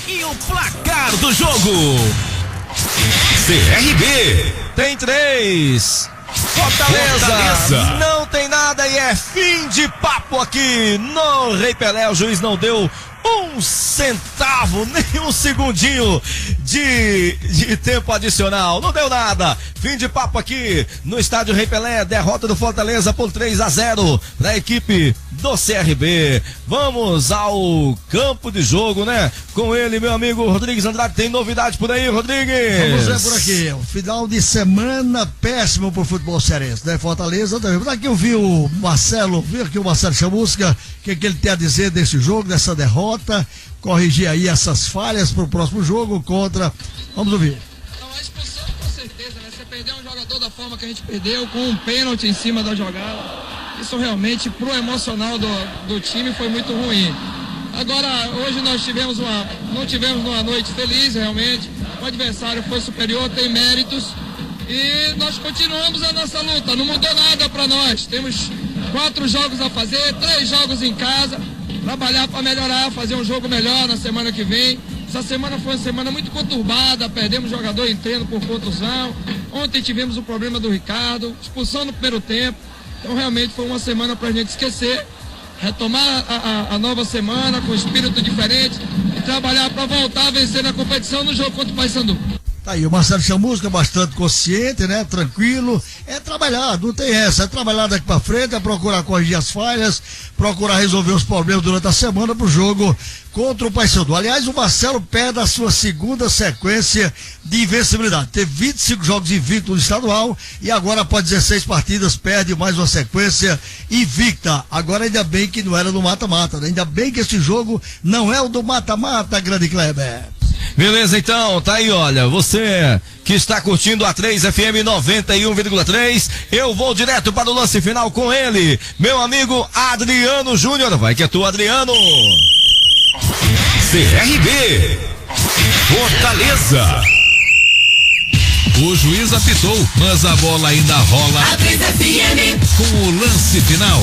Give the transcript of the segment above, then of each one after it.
E o placar do jogo. CRB tem 3. Fortaleza não tem nada e é fim de papo aqui no Rei Pelé. O juiz não deu um centavo, nem um segundinho de tempo adicional, não deu nada. Fim de papo aqui no estádio Rei Pelé. Derrota do Fortaleza por 3-0 para a equipe do CRB. Vamos ao campo de jogo, né? Com ele, meu amigo Rodrigues Andrade. Tem novidade por aí, Rodrigues? Vamos ver por aqui. O final de semana péssimo pro futebol cearense, né? Fortaleza também. Por aqui eu vi o Marcelo Chamusca, o que ele tem a dizer desse jogo, dessa derrota, corrigir aí essas falhas pro próximo jogo contra. Vamos ouvir. Não, a expulsão com certeza, né? Você perder um jogador da forma que a gente perdeu, com um pênalti em cima da jogada, isso realmente pro emocional do time foi muito ruim. Agora, hoje nós não tivemos uma noite feliz realmente, o adversário foi superior, tem méritos e nós continuamos a nossa luta, não mudou nada para nós, temos 4 jogos a fazer, 3 jogos em casa, trabalhar para melhorar, fazer um jogo melhor na semana que vem. Essa semana foi uma semana muito conturbada, perdemos jogador em treino por contusão, ontem tivemos o problema do Ricardo, expulsão no primeiro tempo, então realmente foi uma semana para a gente esquecer, retomar a nova semana com espírito diferente e trabalhar para voltar a vencer na competição no jogo contra o Paysandu. Tá aí, o Marcelo Chamusca bastante consciente, né? Tranquilo. É trabalhar, não tem essa. É trabalhar daqui pra frente, é procurar corrigir as falhas, procurar resolver os problemas durante a semana pro jogo contra o Paysandu. Aliás, o Marcelo perde a sua segunda sequência de invencibilidade. Teve 25 jogos invictos no estadual e agora, após 16 partidas, perde mais uma sequência invicta. Agora, ainda bem que não era do mata-mata, né? Ainda bem que esse jogo não é o do mata-mata, grande Kleber. Beleza, então, tá aí, olha, você que está curtindo a 3FM 91,3, eu vou direto para o lance final com ele, meu amigo Adriano Júnior. Vai que é tu, Adriano. CRB Fortaleza. O juiz apitou, mas a bola ainda rola. A 3FM com o lance final.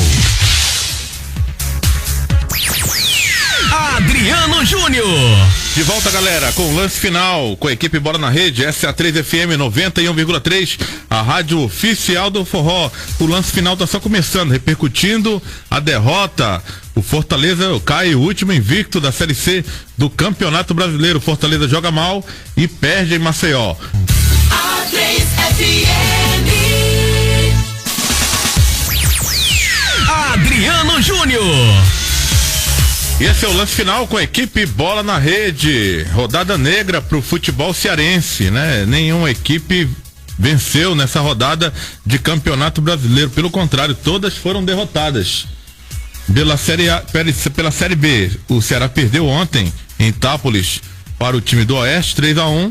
Adriano Júnior. De volta, galera, com o lance final, com a equipe Bola na Rede. Essa é a 3FM 91,3, a rádio oficial do forró. O lance final tá só começando, repercutindo a derrota. O Fortaleza cai, o último invicto da Série C do Campeonato Brasileiro. O Fortaleza joga mal e perde em Maceió. A 3FM. Adriano Júnior. E esse é o lance final com a equipe Bola na Rede. Rodada negra pro futebol cearense, né? Nenhuma equipe venceu nessa rodada de Campeonato Brasileiro. Pelo contrário, todas foram derrotadas. Pela Série B, o Ceará perdeu ontem em Itápolis para o time do Oeste, 3-1.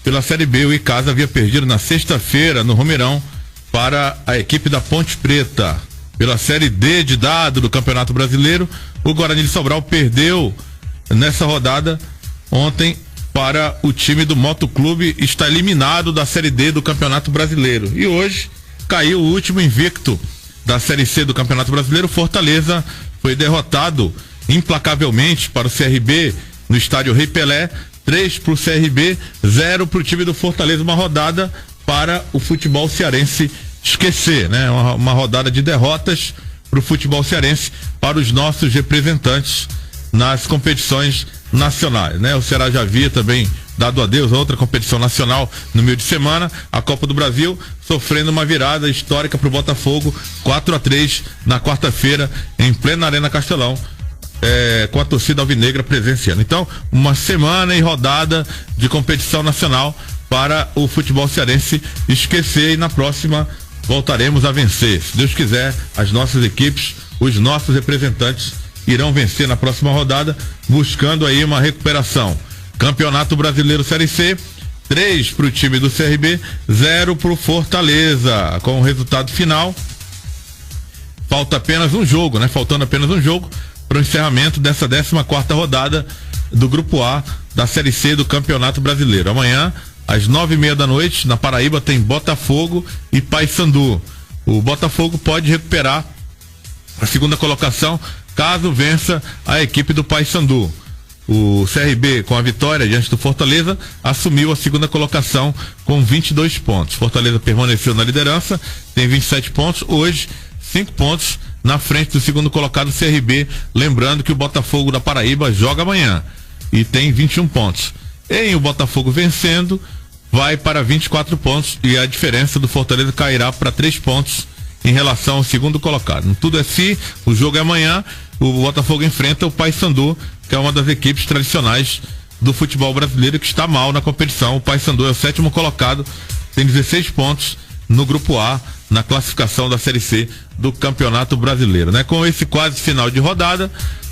Pela Série B, o Icasa havia perdido na sexta-feira no Romeirão para a equipe da Ponte Preta. Pela Série D de dado do Campeonato Brasileiro, o Guarani de Sobral perdeu nessa rodada ontem para o time do Motoclube, está eliminado da Série D do Campeonato Brasileiro. E hoje caiu o último invicto da Série C do Campeonato Brasileiro. Fortaleza foi derrotado implacavelmente para o CRB no estádio Rei Pelé, 3 para o CRB, 0 para o time do Fortaleza. Uma rodada para o futebol cearense esquecer, né? Uma rodada de derrotas para o futebol cearense, para os nossos representantes nas competições nacionais, né? O Ceará já havia também dado adeus a outra competição nacional no meio de semana, a Copa do Brasil, sofrendo uma virada histórica para o Botafogo, 4-3 na quarta-feira, em plena Arena Castelão, com a torcida alvinegra presenciando. Então, uma semana e rodada de competição nacional para o futebol cearense esquecer, e na próxima voltaremos a vencer. Se Deus quiser, as nossas equipes, os nossos representantes irão vencer na próxima rodada, buscando aí uma recuperação. Campeonato Brasileiro Série C, 3 para o time do CRB, 0 para o Fortaleza. Com o resultado final, falta apenas um jogo, né? Faltando apenas um jogo para o encerramento dessa 14ª rodada do Grupo A da Série C do Campeonato Brasileiro. Amanhã, às 9:30 da noite, na Paraíba, tem Botafogo e Paysandu. O Botafogo pode recuperar a segunda colocação caso vença a equipe do Paysandu. O CRB, com a vitória diante do Fortaleza, assumiu a segunda colocação com 22 pontos. Fortaleza permaneceu na liderança, tem 27 pontos. Hoje, 5 pontos na frente do segundo colocado, CRB. Lembrando que o Botafogo da Paraíba joga amanhã e tem 21 pontos. Em o Botafogo vencendo, vai para 24 pontos e a diferença do Fortaleza cairá para 3 pontos em relação ao segundo colocado. Tudo é assim, o jogo é amanhã. O Botafogo enfrenta o Paysandu, que é uma das equipes tradicionais do futebol brasileiro que está mal na competição. O Paysandu é o 7º colocado, tem 16 pontos no grupo A, na classificação da Série C do Campeonato Brasileiro, né? Com esse quase final de rodada,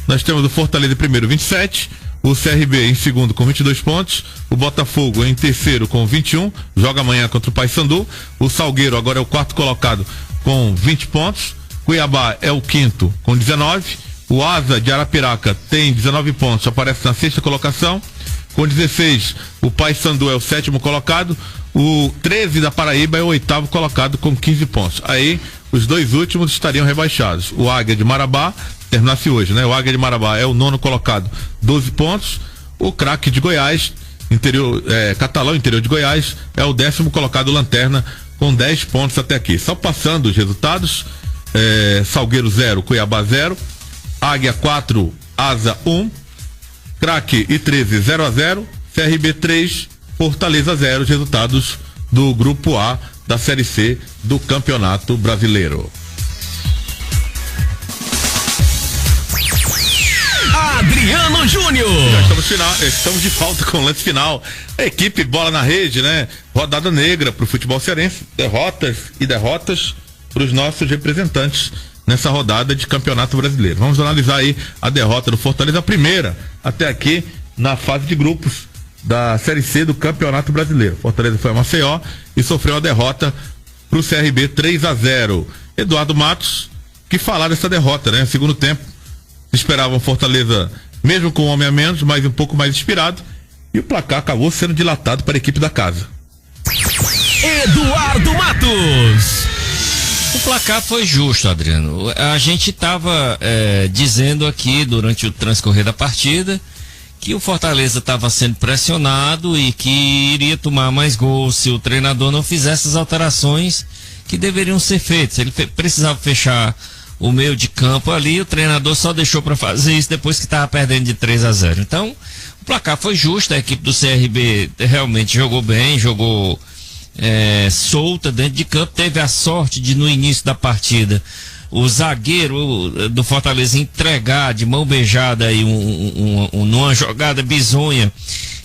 nós temos o Fortaleza em primeiro, 27, o CRB em segundo com 22 pontos, o Botafogo em terceiro com 21, joga amanhã contra o Paysandu, o Salgueiro agora é o 4º colocado com 20 pontos, Cuiabá é o 5º com 19, o Asa de Arapiraca tem 19 pontos, aparece na 6ª colocação, com 16 o Paysandu é o 7º colocado, o 13 da Paraíba é o 8º colocado com 15 pontos. Aí os dois últimos estariam rebaixados. O Águia de Marabá, terminasse hoje, né? O Águia de Marabá é o 9º colocado, 12 pontos. O Craque de Goiás, Catalão, interior de Goiás, é o 10º colocado, lanterna, com 10 pontos até aqui. Só passando os resultados: Salgueiro 0, Cuiabá 0, Águia 4, Asa 1, Craque e 13 0-0, CRB 3, Fortaleza 0, os resultados do grupo A da Série C do Campeonato Brasileiro. Adriano Júnior. Já estamos de volta com o lance final. A equipe Bola na Rede, né? Rodada negra pro futebol cearense. Derrotas para os nossos representantes nessa rodada de Campeonato Brasileiro. Vamos analisar aí a derrota do Fortaleza, a primeira até aqui na fase de grupos da Série C do Campeonato Brasileiro. Fortaleza foi a Maceió e sofreu a derrota pro CRB 3-0. Eduardo Matos, que falar dessa derrota, né? Segundo tempo, esperavam Fortaleza, mesmo com um homem a menos, mas um pouco mais inspirado, e o placar acabou sendo dilatado para a equipe da casa. Eduardo Matos. O placar foi justo, Adriano. A gente estava dizendo aqui durante o transcorrer da partida que o Fortaleza estava sendo pressionado e que iria tomar mais gols se o treinador não fizesse as alterações que deveriam ser feitas. Ele precisava fechar o meio de campo ali, o treinador só deixou para fazer isso depois que estava perdendo de 3-0. Então, o placar foi justo, a equipe do CRB realmente jogou bem, jogou solta dentro de campo, teve a sorte de no início da partida o zagueiro do Fortaleza entregar de mão beijada aí numa jogada bizonha,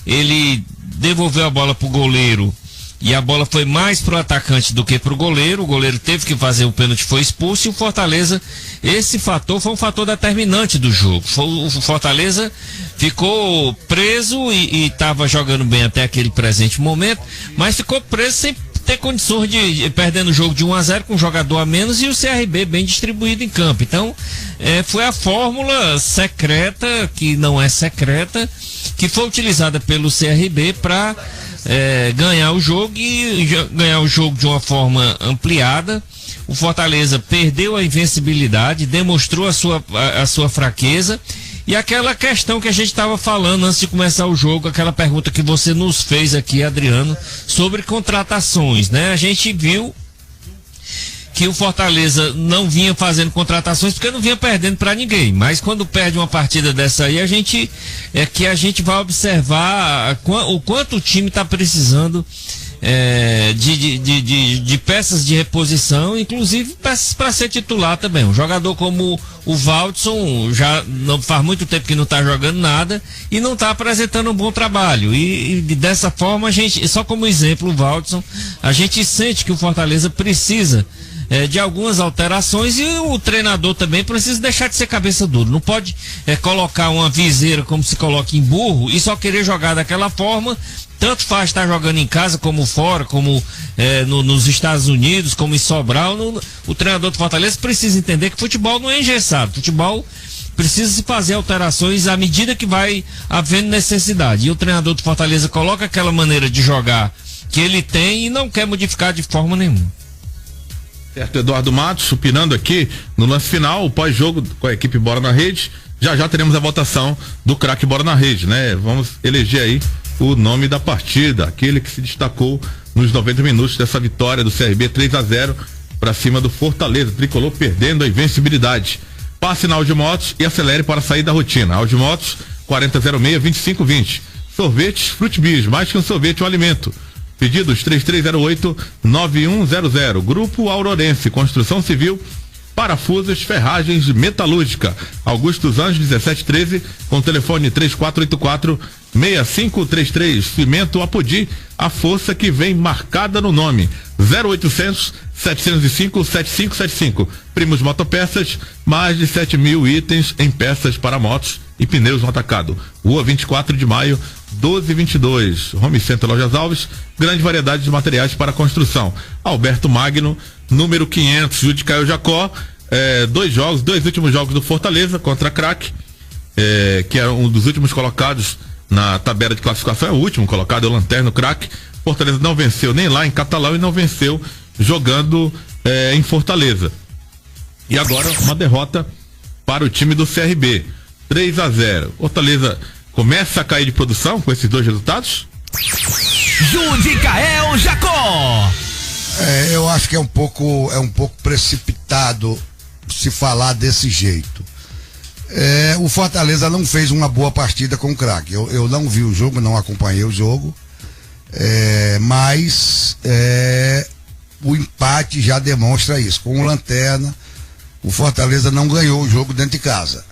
ele devolveu a bola pro goleiro e a bola foi mais pro atacante do que pro goleiro. O goleiro teve que fazer o pênalti, foi expulso, e o Fortaleza, esse fator foi um fator determinante do jogo. O Fortaleza ficou preso e estava jogando bem até aquele presente momento, mas ficou preso sem ter condições de perdendo o jogo de 1-0 com um jogador a menos e o CRB bem distribuído em campo. Então foi a fórmula secreta, que não é secreta, que foi utilizada pelo CRB para ganhar o jogo, e ganhar o jogo de uma forma ampliada. O Fortaleza perdeu a invencibilidade, demonstrou a sua fraqueza. E aquela questão que a gente estava falando antes de começar o jogo, aquela pergunta que você nos fez aqui, Adriano, sobre contratações, né? A gente viu que o Fortaleza não vinha fazendo contratações porque não vinha perdendo para ninguém, mas quando perde uma partida dessa aí, a gente vai observar o quanto o time está precisando de peças de reposição, inclusive peças para ser titular também. Um jogador como o Valdson já não faz muito tempo que não está jogando nada e não está apresentando um bom trabalho, e dessa forma a gente, só como exemplo o Valdson, a gente sente que o Fortaleza precisa de algumas alterações, e o treinador também precisa deixar de ser cabeça dura. Não pode colocar uma viseira como se coloca em burro e só querer jogar daquela forma. Tanto faz estar jogando em casa como fora, como nos Estados Unidos, como em Sobral. O treinador do Fortaleza precisa entender que futebol não é engessado. Futebol precisa se fazer alterações à medida que vai havendo necessidade. E o treinador do Fortaleza coloca aquela maneira de jogar que ele tem e não quer modificar de forma nenhuma. Certo, Eduardo Matos, opinando aqui no lance final, o pós-jogo com a equipe Bola na Rede. Já teremos a votação do craque Bola na Rede, né? Vamos eleger aí o nome da partida, aquele que se destacou nos 90 minutos dessa vitória do CRB 3-0 para cima do Fortaleza. Tricolor perdendo a invencibilidade. Passe na Audimotos e acelere para sair da rotina. Audimotos 4006-2520. Sorvetes Frutibis, mais que um sorvete, um alimento. Pedidos 3308-9100. Grupo Aurorense, Construção Civil, Parafusos, Ferragens, Metalúrgica. Augusto dos Anjos 1713, com telefone 3484-6533. Cimento Apodi, a força que vem marcada no nome. 0800-705-7575. Primos Motopeças, mais de 7.000 itens em peças para motos e pneus no atacado. Rua 24 de maio, 1222. Home Center Lojas Alves, grande variedade de materiais para construção. Alberto Magno, número 500, Júlio Caio Jacó. Dois últimos jogos do Fortaleza contra a Craque, que é um dos últimos colocados na tabela de classificação, é o último colocado, é o Lanterno Craque. Fortaleza não venceu nem lá em Catalão e não venceu jogando em Fortaleza. E agora uma derrota para o time do CRB, 3-0. Fortaleza começa a cair de produção com esses dois resultados? Judicael Jacó. Eu acho que é um pouco precipitado se falar desse jeito. O Fortaleza não fez uma boa partida com o Craque. Eu não vi o jogo, não acompanhei o jogo, mas o empate já demonstra isso. Com o Lanterna, o Fortaleza não ganhou o jogo dentro de casa.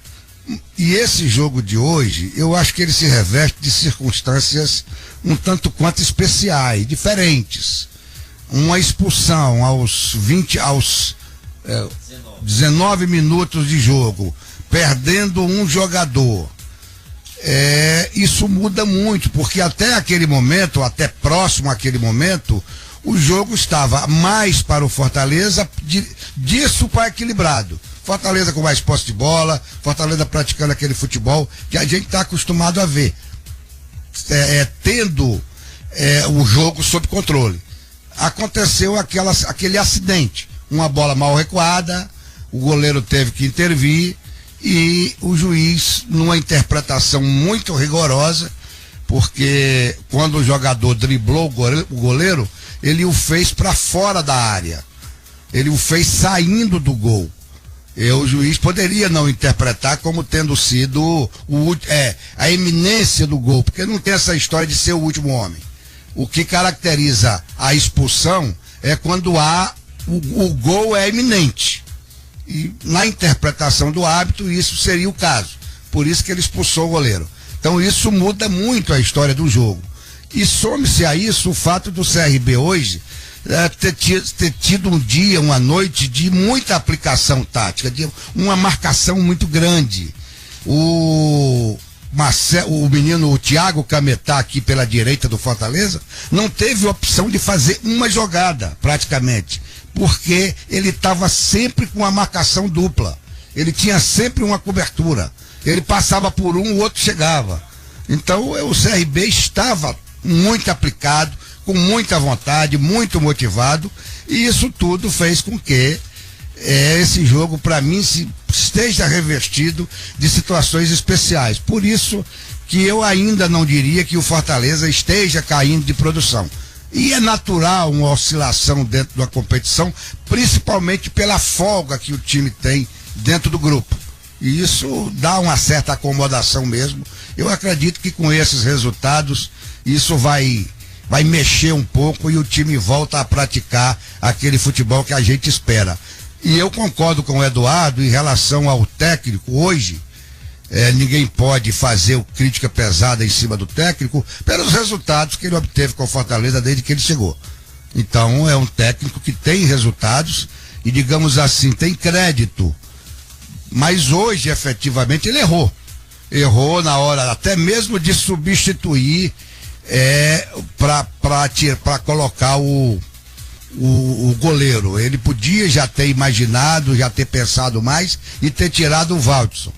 E esse jogo de hoje, eu acho que ele se reveste de circunstâncias um tanto quanto especiais, diferentes. Uma expulsão aos 19 minutos de jogo, perdendo um jogador. Isso muda muito, porque até aquele momento, até próximo àquele momento, o jogo estava mais para o Fortaleza, disso para equilibrado. Fortaleza com mais posse de bola, Fortaleza praticando aquele futebol que a gente está acostumado a ver, tendo o jogo sob controle. Aconteceu aquele acidente, uma bola mal recuada, o goleiro teve que intervir e o juiz, numa interpretação muito rigorosa, porque quando o jogador driblou o goleiro, ele o fez para fora da área, ele o fez saindo do gol. O juiz poderia não interpretar como tendo sido a eminência do gol, porque não tem essa história de ser o último homem. O que caracteriza a expulsão é quando o gol é iminente. E na interpretação do árbitro, isso seria o caso. Por isso que ele expulsou o goleiro. Então isso muda muito a história do jogo. E some-se a isso o fato do CRB hoje ter tido um dia, uma noite de muita aplicação tática, de uma marcação muito grande. O Thiago Cametá, aqui pela direita do Fortaleza, não teve opção de fazer uma jogada, praticamente, porque ele estava sempre com a marcação dupla, ele tinha sempre uma cobertura, ele passava por um, o outro chegava. Então o CRB estava muito aplicado, com muita vontade, muito motivado, e isso tudo fez com que esse jogo, para mim, esteja revestido de situações especiais. Por isso que eu ainda não diria que o Fortaleza esteja caindo de produção. E é natural uma oscilação dentro da competição, principalmente pela folga que o time tem dentro do grupo. E isso dá uma certa acomodação mesmo. Eu acredito que com esses resultados, isso vai mexer um pouco e o time volta a praticar aquele futebol que a gente espera. E eu concordo com o Eduardo em relação ao técnico hoje. Ninguém pode fazer crítica pesada em cima do técnico pelos resultados que ele obteve com o Fortaleza desde que ele chegou. Então é um técnico que tem resultados e, digamos assim, tem crédito. Mas hoje, efetivamente, ele errou. Errou na hora até mesmo de substituir para colocar o goleiro. Ele podia já ter imaginado, já ter pensado mais e ter tirado o Valdson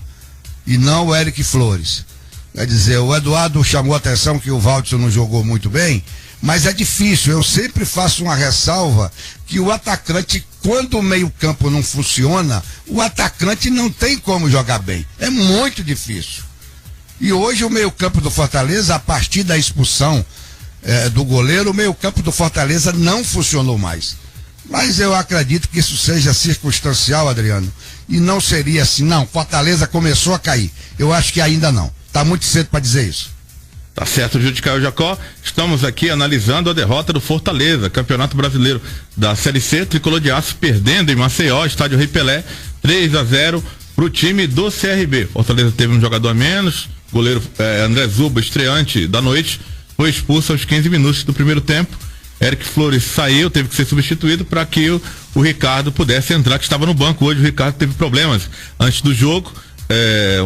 e não o Eric Flores. Quer dizer, o Eduardo chamou a atenção que o Valdson não jogou muito bem, Mas é difícil, eu sempre faço uma ressalva que o atacante, quando o meio-campo não funciona, o atacante não tem como jogar bem. É muito difícil. E hoje o meio-campo do Fortaleza, a partir da expulsão do goleiro, o meio-campo do Fortaleza não funcionou mais. Mas eu acredito que isso seja circunstancial, Adriano. E não seria assim, não. Fortaleza começou a cair. Eu acho que ainda não. Tá muito cedo para dizer isso. Tá certo, Gil de Caio Jacó. Estamos aqui analisando a derrota do Fortaleza, Campeonato Brasileiro da Série C, Tricolor de Aço perdendo em Maceió, estádio Rei Pelé, 3-0 pro time do CRB. Fortaleza teve um jogador a menos, goleiro André Zuba, estreante da noite, foi expulso aos 15 minutos do primeiro tempo. Eric Flores saiu, teve que ser substituído para que o Ricardo pudesse entrar, que estava no banco hoje. O Ricardo teve problemas antes do jogo,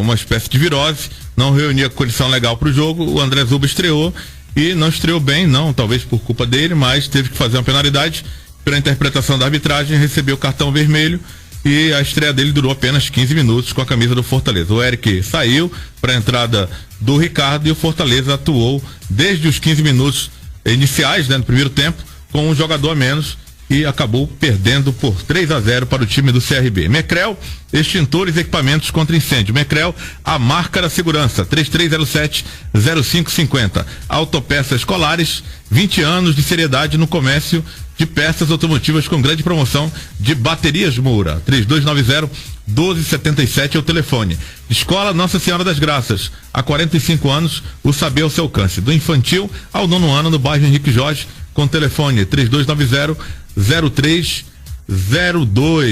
uma espécie de virose, não reunia condição legal para o jogo. O André Zuba estreou e não estreou bem, não, talvez por culpa dele, mas teve que fazer uma penalidade pela interpretação da arbitragem, recebeu o cartão vermelho e a estreia dele durou apenas 15 minutos com a camisa do Fortaleza. O Eric saiu para a entrada do Ricardo e o Fortaleza atuou desde os 15 minutos iniciais, no primeiro tempo, com um jogador a menos e acabou perdendo por 3-0 para o time do CRB. Mecrel, extintores e equipamentos contra incêndio. Mecrel, a marca da segurança, 3307-0550. Autopeças Colares, 20 anos de seriedade no comércio de peças automotivas com grande promoção de baterias Moura. 3290-1277 é o telefone. Escola Nossa Senhora das Graças, há 45 anos, o saber ao seu alcance. Do infantil ao 9º ano no bairro Henrique Jorge, com telefone 3290-0302.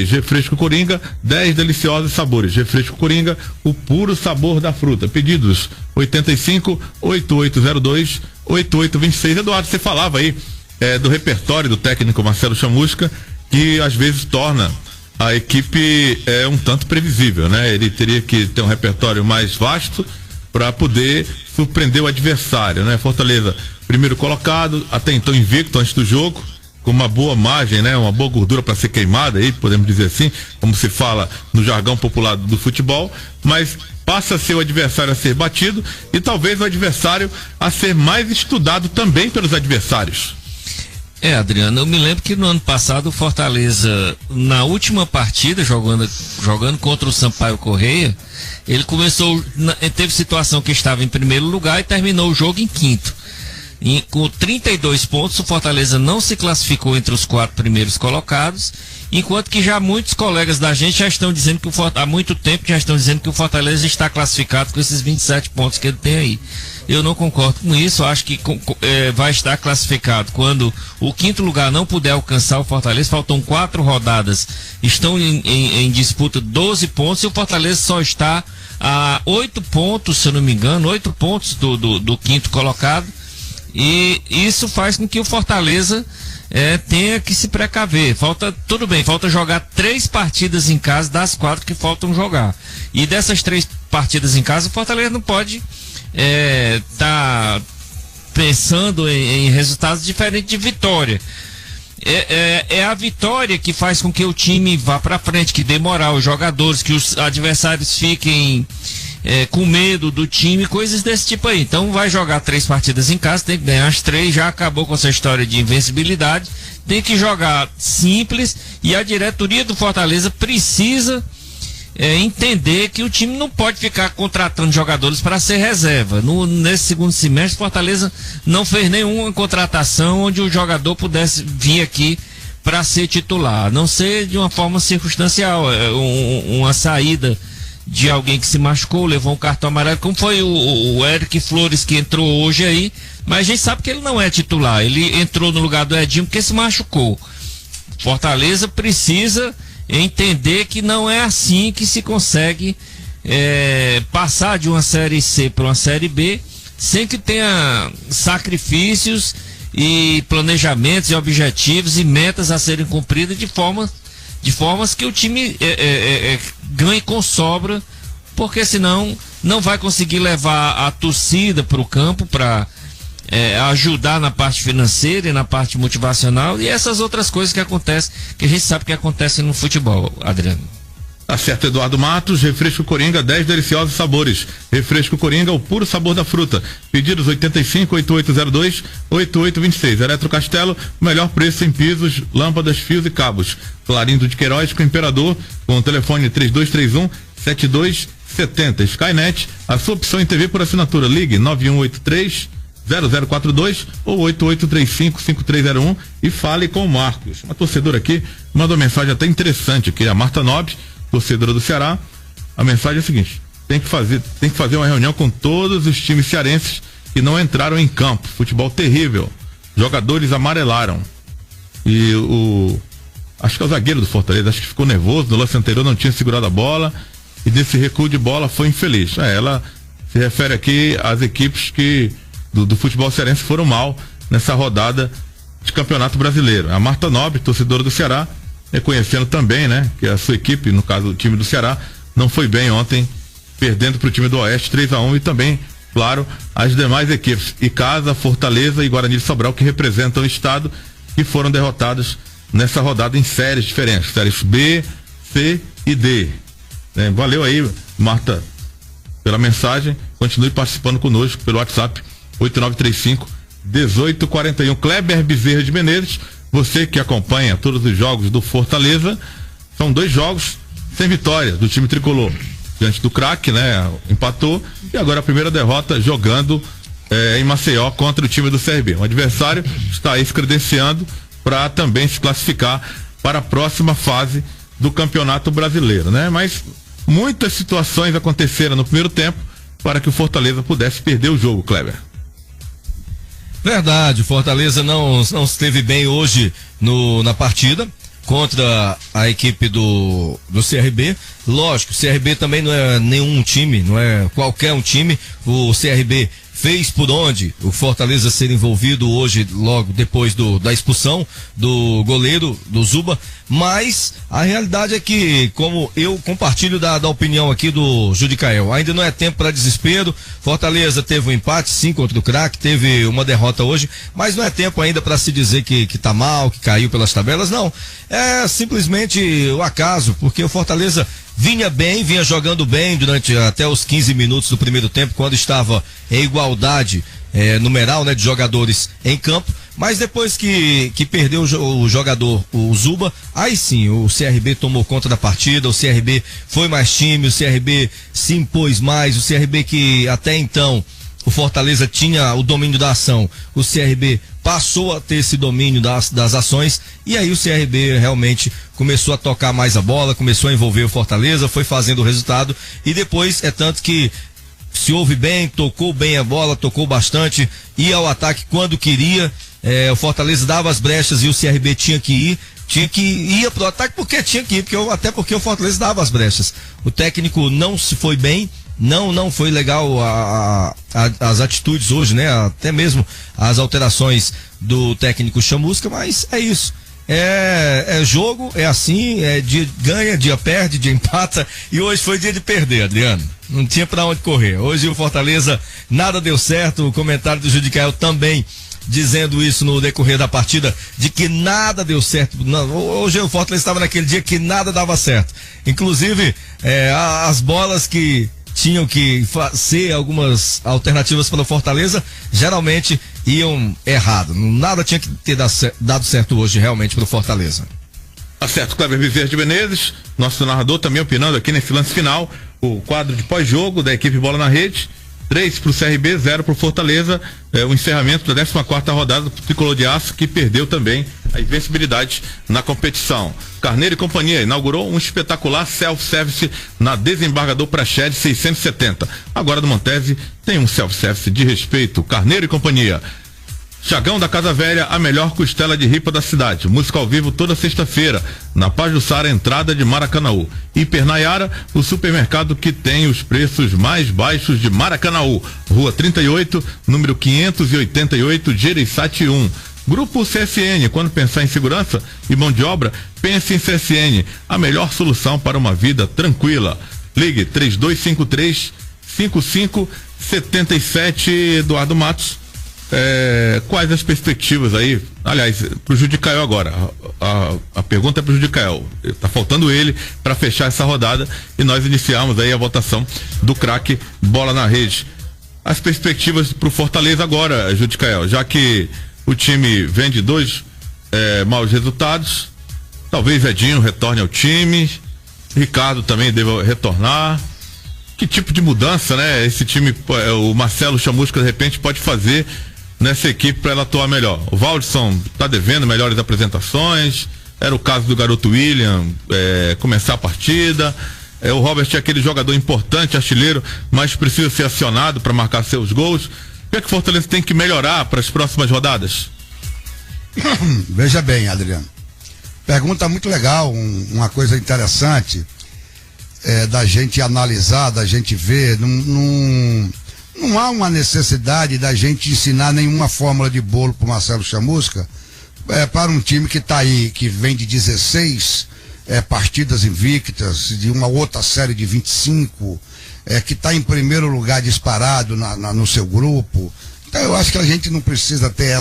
Refresco Coringa, 10 deliciosos sabores. Refresco Coringa, o puro sabor da fruta. Pedidos 85-8802-8826. Eduardo, você falava aí do repertório do técnico Marcelo Chamusca, que às vezes torna a equipe um tanto previsível, né? Ele teria que ter um repertório mais vasto para poder surpreender o adversário, né? Fortaleza, primeiro colocado, até então invicto antes do jogo, com uma boa margem, né? Uma boa gordura para ser queimada, aí podemos dizer assim, como se fala no jargão popular do futebol, mas passa a ser o adversário a ser batido e talvez o adversário a ser mais estudado também pelos adversários. Adriano, eu me lembro que no ano passado o Fortaleza, na última partida, jogando contra o Sampaio Correia, ele teve situação que estava em primeiro lugar e terminou o jogo em quinto. Com 32 pontos, o Fortaleza não se classificou entre os 4 primeiros colocados, enquanto que já muitos colegas da gente já estão dizendo que há muito tempo já estão dizendo que o Fortaleza está classificado com esses 27 pontos que ele tem aí. Eu não concordo com isso, acho que vai estar classificado quando o 5º lugar não puder alcançar o Fortaleza. Faltam 4 rodadas, estão em disputa 12 pontos e o Fortaleza só está a 8 pontos, se eu não me engano, 8 pontos do 5º colocado, e isso faz com que o Fortaleza tenha que se precaver. Falta jogar 3 partidas em casa das 4 que faltam jogar, e dessas 3 partidas em casa o Fortaleza não pode tá pensando em resultados diferentes de vitória. É a vitória que faz com que o time vá para frente, que dê moral aos jogadores, que os adversários fiquem com medo do time, coisas desse tipo aí. Então vai jogar 3 partidas em casa, tem que ganhar as 3, já acabou com essa história de invencibilidade, tem que jogar simples, e a diretoria do Fortaleza precisa entender que o time não pode ficar contratando jogadores para ser reserva. Nesse segundo semestre, Fortaleza não fez nenhuma contratação onde o jogador pudesse vir aqui para ser titular, a não ser de uma forma circunstancial, uma saída de alguém que se machucou, levou um cartão amarelo, como foi o Eric Flores, que entrou hoje aí, mas a gente sabe que ele não é titular, ele entrou no lugar do Edinho porque se machucou. Fortaleza precisa entender que não é assim que se consegue passar de uma Série C para uma Série B sem que tenha sacrifícios e planejamentos e objetivos e metas a serem cumpridas de formas que o time ganhe com sobra, porque senão não vai conseguir levar a torcida para o campo para ajudar na parte financeira e na parte motivacional e essas outras coisas que acontecem, que a gente sabe que acontecem no futebol, Adriano. Tá certo, Eduardo Matos. Refresco Coringa, 10 deliciosos sabores. Refresco Coringa, o puro sabor da fruta. Pedidos 85-8802-8826. Eletro Castelo, o melhor preço em pisos, lâmpadas, fios e cabos. Clarindo de Queiroz com Imperador, com o telefone 3231-7270. Skynet, a sua opção em TV por assinatura. Ligue 9183-0042 ou 8835-5301 e fale com o Marcos. Uma torcedora aqui mandou mensagem até interessante aqui, a Marta Nobre, torcedora do Ceará. A mensagem é a seguinte: tem que fazer uma reunião com todos os times cearenses que não entraram em campo. Futebol terrível, jogadores amarelaram. E acho que é o zagueiro do Fortaleza, acho que ficou nervoso, no lance anterior não tinha segurado a bola e desse recuo de bola foi infeliz. Ela se refere aqui às equipes que do futebol cearense foram mal nessa rodada de Campeonato Brasileiro. A Marta Nobre, torcedora do Ceará, reconhecendo também, né, que a sua equipe, no caso o time do Ceará, não foi bem ontem, perdendo para o time do Oeste 3-1 e também, claro, as demais equipes, Icasa, Fortaleza e Guarani de Sobral, que representam o estado, que foram derrotados nessa rodada em séries diferentes, séries B, C e D. Valeu aí, Marta, pela mensagem. Continue participando conosco pelo WhatsApp 8935-1841. Kleber Bezerra de Menezes, você que acompanha todos os jogos do Fortaleza, são 2 jogos sem vitória do time tricolor. Diante do Craque, né? Empatou. E agora a primeira derrota jogando em Maceió contra o time do CRB. O adversário está aí se credenciando para também se classificar para a próxima fase do Campeonato Brasileiro, né? Mas muitas situações aconteceram no primeiro tempo para que o Fortaleza pudesse perder o jogo, Kleber. Verdade, Fortaleza não esteve bem hoje na partida contra a equipe do CRB. Lógico, o CRB também não é nenhum time, não é qualquer um time. O CRB fez por onde o Fortaleza ser envolvido hoje, logo depois da expulsão do goleiro, do Zuba, mas a realidade é que, como eu compartilho da opinião aqui do Judicael, ainda não é tempo para desespero. Fortaleza teve um empate, sim, contra o Craque, teve uma derrota hoje, mas não é tempo ainda para se dizer que tá mal, que caiu pelas tabelas, não. É simplesmente o acaso, porque o Fortaleza vinha jogando bem durante até os 15 minutos do primeiro tempo, quando estava em igualdade numeral, né, de jogadores em campo, mas depois que perdeu o jogador, o Zuba, aí sim, o CRB tomou conta da partida, o CRB foi mais time, o CRB se impôs mais, o CRB que até então o Fortaleza tinha o domínio da ação, o CRB passou a ter esse domínio das ações, e aí o CRB realmente começou a tocar mais a bola, começou a envolver o Fortaleza, foi fazendo o resultado, e depois é tanto que se ouve bem, tocou bem a bola, tocou bastante, ia ao ataque quando queria, o Fortaleza dava as brechas e o CRB tinha que ir pro ataque porque tinha que ir, até porque o Fortaleza dava as brechas. O técnico não se foi bem, não foi legal as atitudes hoje, né? Até mesmo as alterações do técnico Chamusca, mas é isso. É jogo, é assim, dia ganha, dia perde, dia empata, e hoje foi dia de perder, Adriano. Não tinha pra onde correr. Hoje o Fortaleza nada deu certo. O comentário do Judicael também dizendo isso no decorrer da partida, de que nada deu certo. Não, hoje o Fortaleza estava naquele dia que nada dava certo. Inclusive, as bolas que tinham que ser algumas alternativas para o Fortaleza, geralmente iam errado. Nada tinha que ter dado certo hoje realmente para o Fortaleza. Tá certo, Kleber Bezerra de Menezes, nosso narrador também opinando aqui nesse lance final, o quadro de pós-jogo da equipe Bola na Rede, 3 pro CRB, 0 pro Fortaleza, o encerramento da 14ª rodada do Tricolor de Aço, que perdeu também a invencibilidade na competição. Carneiro e Companhia inaugurou um espetacular self-service na Desembargador Praxedes 670. Agora do Montese tem um self-service de respeito. Carneiro e Companhia. Chagão da Casa Velha, a melhor costela de ripa da cidade. Música ao vivo toda sexta-feira, na Pajuçara, entrada de Maracanaú. Hipernaiara, o supermercado que tem os preços mais baixos de Maracanaú. Rua 38, número 588, Gereissati 1. Grupo CSN, quando pensar em segurança e mão de obra, pense em CSN, a melhor solução para uma vida tranquila. Ligue 3253-5577, Eduardo Matos. Quais as perspectivas aí? Aliás, pro Judicael agora. A pergunta é pro Judicael. Tá faltando ele para fechar essa rodada e nós iniciamos aí a votação do craque Bola na Rede. As perspectivas pro Fortaleza agora, Judicael, já que o time vem de 2 maus resultados, talvez Edinho retorne ao time, Ricardo também deva retornar. Que tipo de mudança, né? Esse time, o Marcelo Chamusca, de repente, pode fazer nessa equipe para ela atuar melhor. O Valdson tá devendo melhores apresentações. Era o caso do garoto William começar a partida. O Robert é aquele jogador importante, artilheiro, mas precisa ser acionado para marcar seus gols. O que é que o Fortaleza tem que melhorar para as próximas rodadas? Veja bem, Adriano. Pergunta muito legal, uma coisa interessante da gente analisar, da gente ver. Não há uma necessidade da gente ensinar nenhuma fórmula de bolo para o Marcelo Chamusca para um time que está aí, que vem de 16 partidas invictas, de uma outra série de 25, que está em primeiro lugar disparado no seu grupo. Então eu acho que a gente não precisa ter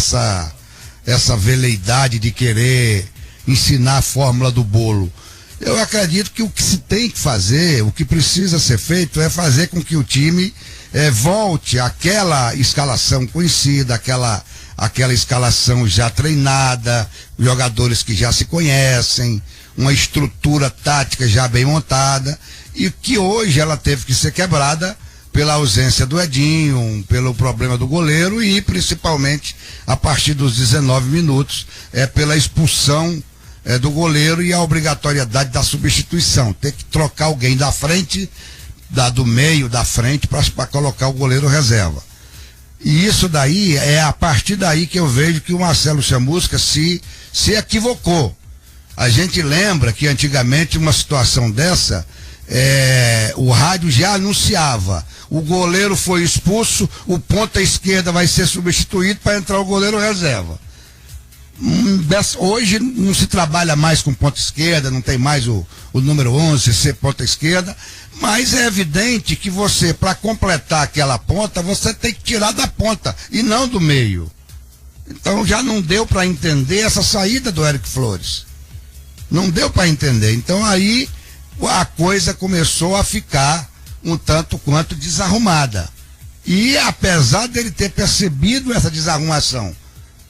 essa veleidade de querer ensinar a fórmula do bolo. Eu acredito que o que se tem que fazer, o que precisa ser feito é fazer com que o time volte àquela escalação conhecida, aquela escalação já treinada, jogadores que já se conhecem, uma estrutura tática já bem montada, e que hoje ela teve que ser quebrada pela ausência do Edinho, pelo problema do goleiro e principalmente a partir dos 19 minutos pela expulsão do goleiro e a obrigatoriedade da substituição. Ter que trocar alguém da frente, do meio, da frente, para colocar o goleiro reserva. E isso daí, a partir daí que eu vejo que o Marcelo Chamusca se equivocou. A gente lembra que antigamente uma situação dessa, o rádio já anunciava: o goleiro foi expulso, o ponta esquerda vai ser substituído para entrar o goleiro reserva. Hoje não se trabalha mais com ponta esquerda, não tem mais o número 11 ser ponta esquerda, mas é evidente que você, para completar aquela ponta, você tem que tirar da ponta e não do meio. Então já não deu para entender essa saída do Eric Flores. Não deu para entender. Então aí a coisa começou a ficar um tanto quanto desarrumada. E apesar dele ter percebido essa desarrumação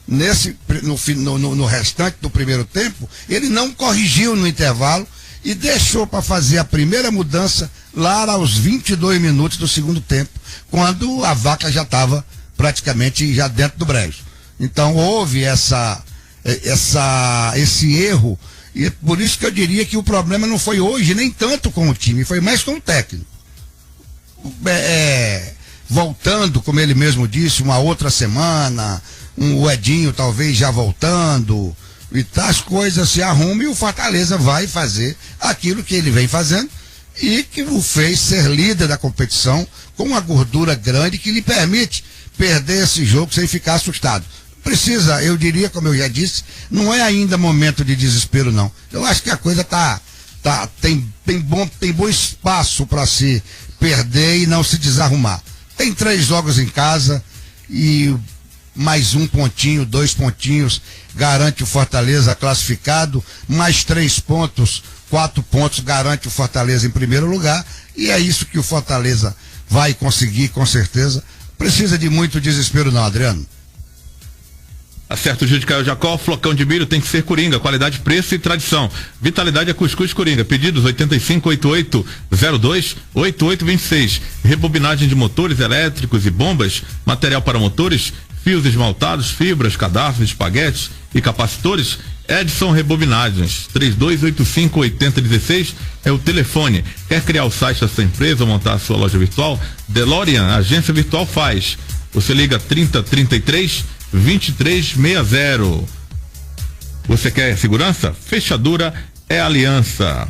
no restante do primeiro tempo, ele não corrigiu no intervalo e deixou para fazer a primeira mudança lá aos 22 minutos do segundo tempo, quando a vaca já estava praticamente já dentro do brejo. Então houve esse erro, e por isso que eu diria que o problema não foi hoje nem tanto com o time, foi mais com o técnico. Voltando, como ele mesmo disse, uma outra semana, o Edinho talvez já voltando, e as coisas se arrumam e o Fortaleza vai fazer aquilo que ele vem fazendo e que o fez ser líder da competição com uma gordura grande que lhe permite perder esse jogo sem ficar assustado. Precisa, eu diria, como eu já disse, não é ainda momento de desespero, não. Eu acho que a coisa tem bom espaço para se perder e não se desarrumar. Tem 3 jogos em casa e mais 1 pontinho, 2 pontinhos, garante o Fortaleza classificado, mais 3 pontos, 4 pontos, garante o Fortaleza em primeiro lugar, e é isso que o Fortaleza vai conseguir, com certeza. Precisa de muito desespero não, Adriano. Acerto o Judicael Jacó, flocão de milho tem que ser Coringa, qualidade, preço e tradição. Vitalidade é cuscuz Coringa, pedidos 8588028826. Rebobinagem de motores elétricos e bombas, material para motores, fios esmaltados, fibras, cadastros, espaguetes e capacitores. Edson Rebobinagens, 3285-8016 é o telefone. Quer criar o site da sua empresa ou montar a sua loja virtual? DeLorean, agência virtual faz. Você liga 3033-2360. Você quer segurança? Fechadura é aliança.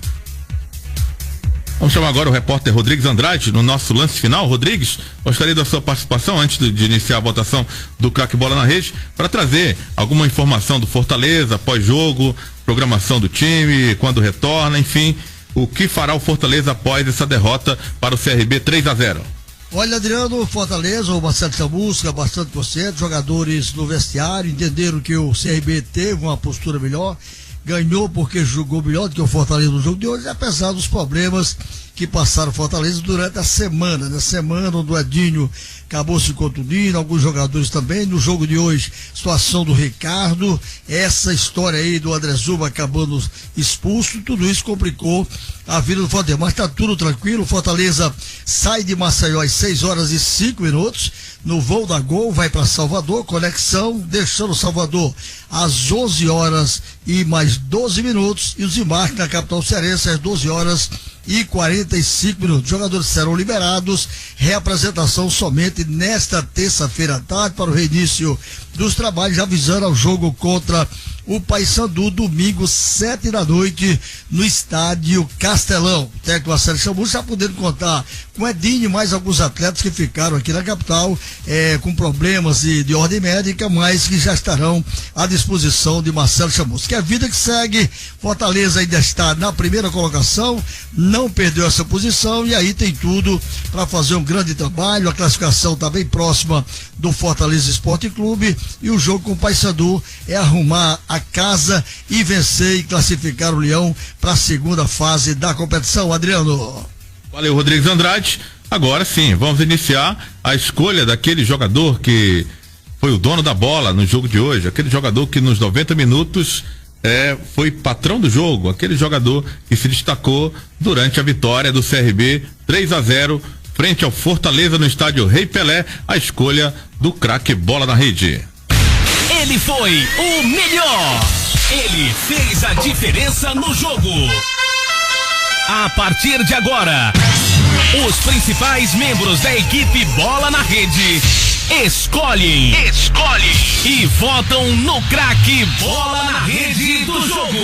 Vamos chamar agora o repórter Rodrigues Andrade no nosso lance final. Rodrigues, gostaria da sua participação antes de iniciar a votação do craque Bola na Rede, para trazer alguma informação do Fortaleza, pós-jogo, programação do time, quando retorna, enfim, o que fará o Fortaleza após essa derrota para o CRB 3-0. Olha, Adriano, Fortaleza, o Marcelo Chamusca, bastante consciente, jogadores no vestiário entenderam que o CRB teve uma postura melhor, ganhou porque jogou melhor do que o Fortaleza no jogo de hoje, apesar dos problemas que passaram o Fortaleza durante a semana. Na semana onde o Edinho acabou se contundindo, alguns jogadores também. No jogo de hoje, situação do Ricardo, essa história aí do André Zuba acabando expulso, tudo isso complicou a vida do Fortaleza. Mas tá tudo tranquilo, o Fortaleza sai de Maceió às 6h05, no voo da Gol, vai para Salvador, conexão, deixando Salvador às 11h e mais 12 minutos, e os embarques na capital cearense às 12h45. Jogadores serão liberados, reapresentação somente nesta terça-feira à tarde para o reinício dos trabalhos, avisando ao jogo contra o Paysandu, domingo, 7h, no estádio Castelão. O técnico Marcelo Chamusca está podendo contar com Edinho e mais alguns atletas que ficaram aqui na capital com problemas de ordem médica, mas que já estarão à disposição de Marcelo Chamusca. Que a vida que segue, Fortaleza ainda está na primeira colocação, não perdeu essa posição e aí tem tudo para fazer um grande trabalho. A classificação está bem próxima do Fortaleza Esporte Clube e o jogo com o Paysandu é arrumar a casa e vencer e classificar o Leão para a segunda fase da competição. Adriano. Valeu, Rodrigues Andrade. Agora sim, vamos iniciar a escolha daquele jogador que foi o dono da bola no jogo de hoje, aquele jogador que nos 90 minutos foi patrão do jogo, aquele jogador que se destacou durante a vitória do CRB 3-0 frente ao Fortaleza no estádio Rei Pelé, a escolha do craque bola na rede. Ele foi o melhor. Ele fez a diferença no jogo. A partir de agora, os principais membros da equipe Bola na Rede escolhem e votam no craque Bola na Rede do jogo.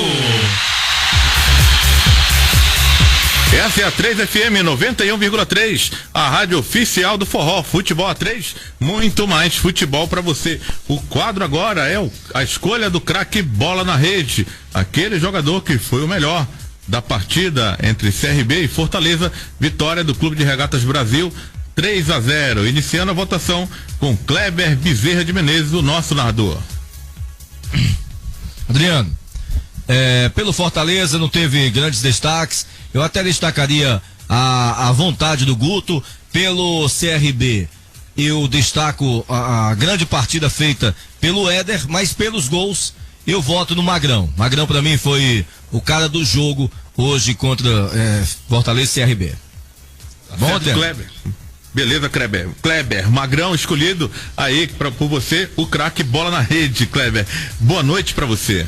Essa é a 3FM 91,3, a rádio oficial do Forró, Futebol A3, muito mais futebol para você. O quadro agora é a escolha do craque bola na rede, aquele jogador que foi o melhor da partida entre CRB e Fortaleza, vitória do Clube de Regatas Brasil, 3-0. Iniciando a votação com Kleber Bezerra de Menezes, o nosso narrador. Adriano, pelo Fortaleza não teve grandes destaques. Eu até destacaria a vontade do Guto. Pelo CRB, eu destaco a grande partida feita pelo Éder, mas pelos gols eu voto no Magrão. Magrão para mim foi o cara do jogo hoje contra Fortaleza e CRB. Tá bom, Kleber? Beleza, Kleber, Magrão escolhido aí por você, o craque bola na rede, Kleber. Boa noite para você.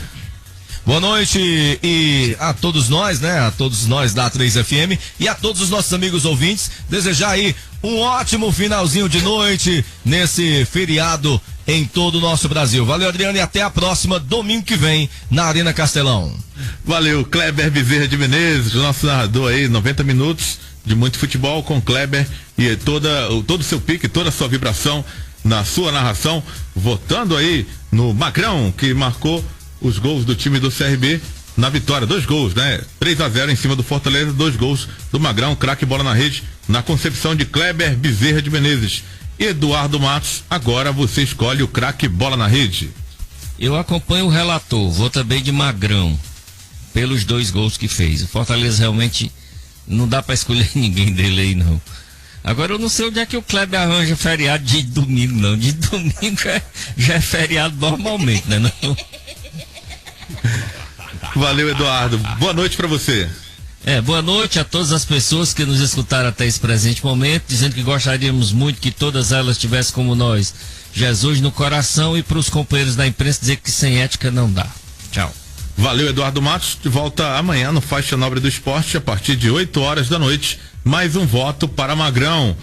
Boa noite e a todos nós, né? A todos nós da 3FM e a todos os nossos amigos ouvintes, desejar aí um ótimo finalzinho de noite nesse feriado em todo o nosso Brasil. Valeu, Adriano, e até a próxima, domingo que vem, na Arena Castelão. Valeu, Kleber Bezerra de Menezes, nosso narrador aí, 90 minutos de muito futebol com Kleber e todo o seu pique, toda a sua vibração na sua narração, votando aí no Magrão, que marcou os gols do time do CRB na vitória, 2 gols, né? 3-0 em cima do Fortaleza, 2 gols do Magrão, craque bola na rede, na concepção de Kleber Bezerra de Menezes. Eduardo Matos, agora você escolhe o craque bola na rede. Eu acompanho o relator, vou também de Magrão, pelos 2 gols que fez. O Fortaleza realmente não dá para escolher ninguém dele aí, não. Agora eu não sei onde é que o Kleber arranja feriado de domingo, não. De domingo já é feriado normalmente, né? Não? Valeu, Eduardo. Boa noite para você. Boa noite a todas as pessoas que nos escutaram até esse presente momento, dizendo que gostaríamos muito que todas elas tivessem como nós Jesus no coração, e para os companheiros da imprensa dizer que sem ética não dá. Tchau. Valeu, Eduardo Matos. De volta amanhã no Faixa Nobre do Esporte, a partir de 8h da noite. Mais um voto para Magrão,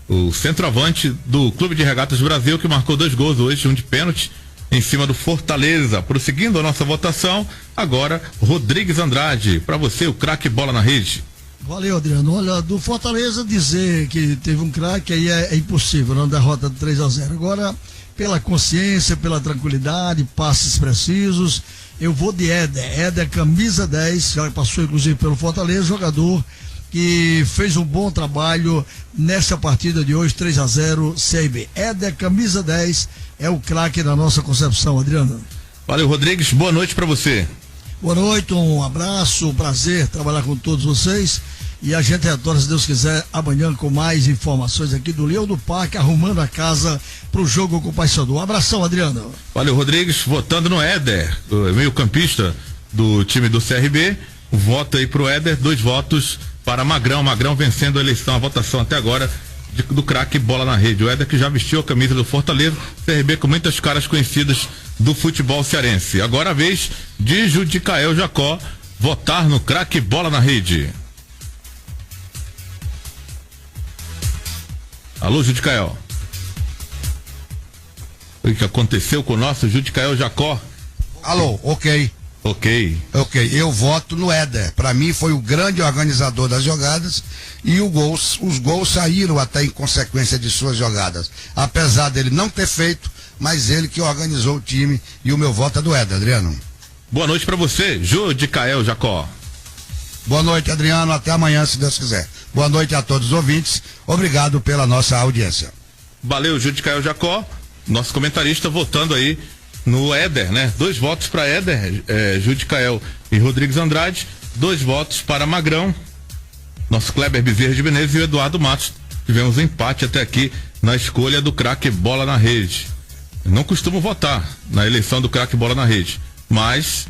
o centroavante do Clube de Regatas Brasil, que marcou 2 gols hoje, um de pênalti em cima do Fortaleza. Prosseguindo a nossa votação, agora Rodrigues Andrade, para você o craque bola na rede. Valeu, Adriano. Olha, do Fortaleza dizer que teve um craque aí é impossível, não, derrota de 3-0. Agora, pela consciência, pela tranquilidade, passes precisos, eu vou de Éder, camisa 10, já passou inclusive pelo Fortaleza, jogador que fez um bom trabalho nessa partida de hoje, 3-0 CRB. Éder, camisa 10, é o craque da nossa concepção, Adriano. Valeu, Rodrigues, boa noite para você. Boa noite, um abraço, um prazer trabalhar com todos vocês. E a gente retorna, se Deus quiser, amanhã com mais informações aqui do Leão do Parque, arrumando a casa pro jogo com o Paysandu. Um abração, Adriano. Valeu, Rodrigues, votando no Éder, meio-campista do time do CRB. Um voto aí pro Éder, 2 votos para Magrão. Magrão vencendo a eleição, a votação até agora do craque bola na rede. O Éder que já vestiu a camisa do Fortaleza, CRB com muitas caras conhecidas do futebol cearense. Agora a vez de Judicael Jacó votar no craque bola na rede. Alô, Judicael. O que aconteceu com o nosso Judicael Jacó? Alô, ok, eu voto no Éder. Para mim foi o grande organizador das jogadas e os gols saíram até em consequência de suas jogadas. Apesar dele não ter feito, mas ele que organizou o time, e o meu voto é do Éder, Adriano. Boa noite para você, Judicael Jacó. Boa noite, Adriano, até amanhã, se Deus quiser. Boa noite a todos os ouvintes, obrigado pela nossa audiência. Valeu, Judicael Jacó, nosso comentarista, votando aí no Éder, né? 2 votos para Éder, Judicael e Rodrigues Andrade, 2 votos para Magrão, nosso Kleber Bezerra de Menezes e o Eduardo Matos. Tivemos um empate até aqui na escolha do craque bola na rede. Eu não costumo votar na eleição do craque bola na rede, mas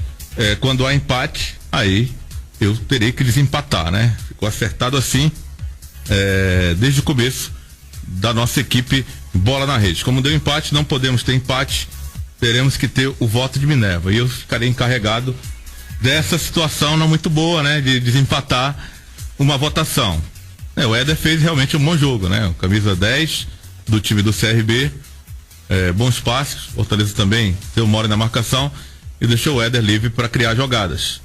quando há empate, aí eu terei que desempatar, né? Ficou acertado assim desde o começo da nossa equipe bola na rede. Como deu empate, não podemos ter empate, teremos que ter o voto de Minerva, e eu ficarei encarregado dessa situação não muito boa, né? De desempatar uma votação. O Éder fez realmente um bom jogo, né? Camisa 10 do time do CRB, bons passes, Fortaleza também deu mole na marcação e deixou o Éder livre para criar jogadas.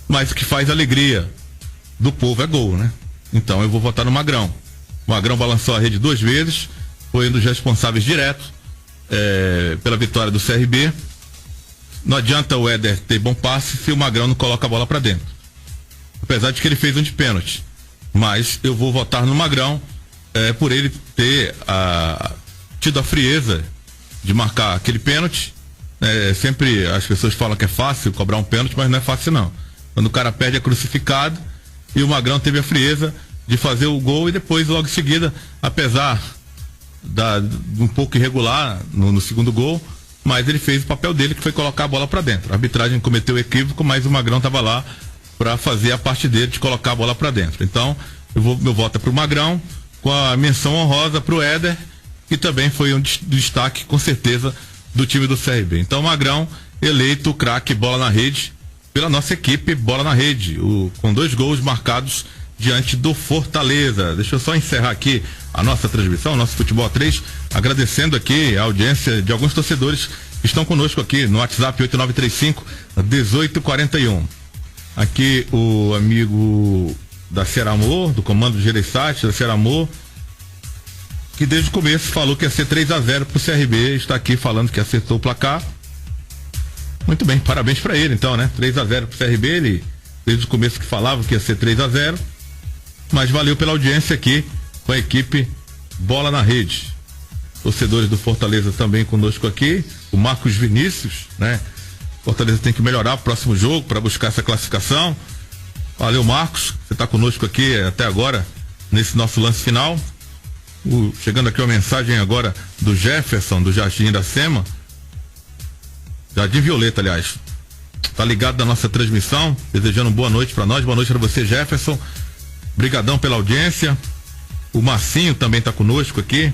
Mas o que faz alegria do povo é gol, né? Então eu vou votar no Magrão. O Magrão balançou a rede 2 vezes, foi um dos responsáveis diretos pela vitória do CRB. Não adianta o Éder ter bom passe se o Magrão não coloca a bola para dentro. Apesar de que ele fez um de pênalti. Mas eu vou votar no Magrão por ele ter tido a frieza de marcar aquele pênalti. Sempre as pessoas falam que é fácil cobrar um pênalti, mas não é fácil não. Quando o cara perde é crucificado, e o Magrão teve a frieza de fazer o gol e depois, logo em seguida, apesar de um pouco irregular no segundo gol, mas ele fez o papel dele, que foi colocar a bola para dentro. A arbitragem cometeu equívoco, mas o Magrão estava lá para fazer a parte dele de colocar a bola para dentro. Então, meu voto é pro Magrão, com a menção honrosa pro Éder, que também foi um destaque, com certeza, do time do CRB. Então, o Magrão eleito o craque bola na rede pela nossa equipe bola na rede, com 2 gols marcados diante do Fortaleza. Deixa eu só encerrar aqui a nossa transmissão, nosso Futebol 3, agradecendo aqui a audiência de alguns torcedores que estão conosco aqui no WhatsApp 8935-1841. Aqui o amigo da Ceramor, do comando de Gereissati, da Ceramor, que desde o começo falou que ia ser 3-0 pro CRB, está aqui falando que acertou o placar. Muito bem, parabéns para ele então, né? 3-0 pro CRB, ele desde o começo que falava que ia ser 3-0, mas valeu pela audiência aqui com a equipe Bola na Rede. Torcedores do Fortaleza também conosco aqui, o Marcos Vinícius, né? Fortaleza tem que melhorar o próximo jogo para buscar essa classificação. Valeu, Marcos, você está conosco aqui até agora nesse nosso lance final. Chegando aqui uma mensagem agora do Jefferson, do Jardim da Sema, Jardim Violeta, aliás, tá ligado na nossa transmissão, desejando boa noite para nós. Boa noite para você, Jefferson, brigadão pela audiência. O Marcinho também tá conosco aqui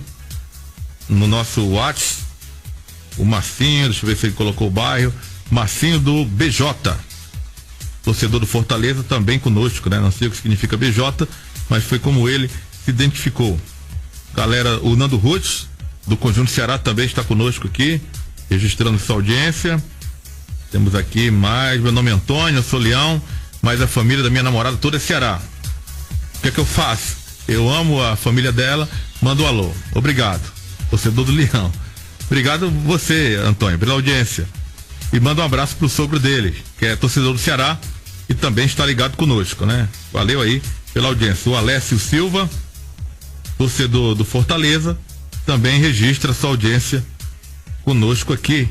no nosso WhatsApp. O Marcinho, deixa eu ver se ele colocou o bairro. Marcinho do BJ, torcedor do Fortaleza, também conosco, né? Não sei o que significa BJ, mas foi como ele se identificou. Galera, o Nando Rutz, do Conjunto Ceará, também está conosco aqui, registrando sua audiência. Temos aqui mais, meu nome é Antônio, eu sou Leão, mas a família da minha namorada toda é Ceará. O que é que eu faço? Eu amo a família dela, mando um alô. Obrigado, torcedor do Leão. Obrigado você, Antônio, pela audiência. E manda um abraço pro sogro dele, que é torcedor do Ceará e também está ligado conosco, né? Valeu aí pela audiência. O Alessio Silva, torcedor do Fortaleza, também registra sua audiência conosco aqui,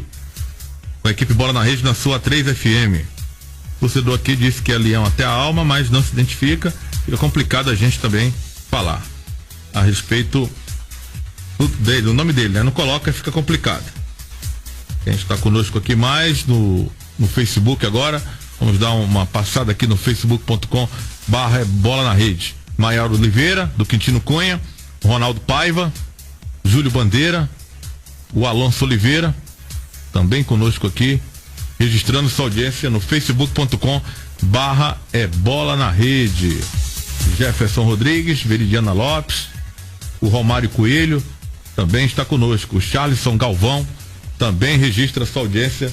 com a equipe Bola na Rede na sua 3FM. O torcedor aqui disse que é leão até a alma, mas não se identifica. Fica complicado a gente também falar a respeito do nome dele, né? Não coloca, fica complicado. A gente está conosco aqui mais no Facebook agora. Vamos dar uma passada aqui no facebook.com/bola na rede. Maior Oliveira, do Quintino Cunha, Ronaldo Paiva, Júlio Bandeira, o Alonso Oliveira, também conosco aqui, registrando sua audiência no facebook.com/bola na rede. Jefferson Rodrigues, Veridiana Lopes, o Romário Coelho também está conosco. O Charleson Galvão também registra sua audiência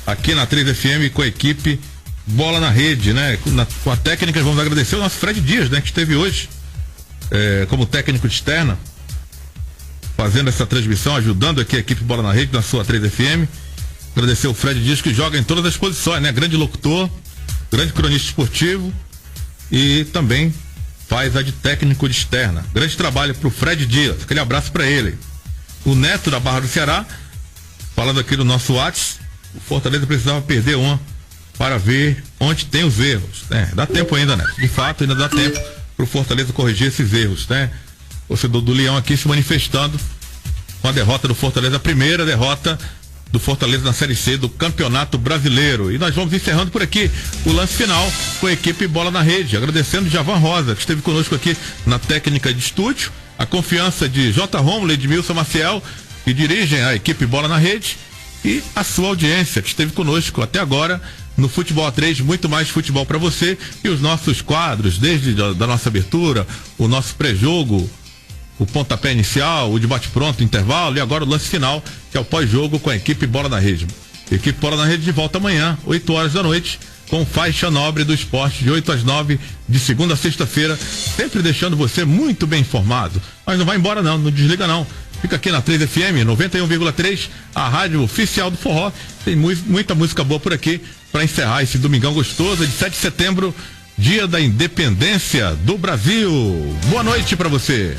aqui na 3FM com a equipe Bola na Rede, né? Com a técnica, vamos agradecer o nosso Fred Dias, né? Que esteve hoje como técnico de externa, fazendo essa transmissão, ajudando aqui a equipe Bola na Rede na sua 3FM. Agradecer o Fred Dias, que joga em todas as posições, né? Grande locutor, grande cronista esportivo e também faz a de técnico de externa. Grande trabalho pro Fred Dias, aquele abraço para ele. O Neto da Barra do Ceará, falando aqui no nosso WhatsApp, o Fortaleza precisava perder uma para ver onde tem os erros, né? Dá tempo ainda, né? De fato, ainda dá tempo pro Fortaleza corrigir esses erros, né? O torcedor do Leão aqui se manifestando com a derrota do Fortaleza, a primeira derrota do Fortaleza na Série C do Campeonato Brasileiro. E nós vamos encerrando por aqui o lance final com a equipe Bola na Rede, agradecendo Javan Rosa, que esteve conosco aqui na técnica de estúdio, a confiança de J. Romulo e Edmilson Maciel, que dirigem a equipe Bola na Rede, e a sua audiência, que esteve conosco até agora no Futebol A3, muito mais futebol para você, e os nossos quadros, desde da nossa abertura, o nosso pré-jogo, o pontapé inicial, o debate pronto, o intervalo, e agora o lance final, que é o pós-jogo com a equipe Bola na Rede. Equipe Bola na Rede de volta amanhã, 8 horas da noite, com faixa nobre do esporte, de 8 às 9, de segunda a sexta-feira, sempre deixando você muito bem informado. Mas não vai embora não desliga não. Fica aqui na 3FM 91,3, a rádio oficial do forró. Tem muita música boa por aqui para encerrar esse domingão gostoso de 7 de setembro, dia da independência do Brasil. Boa noite para você.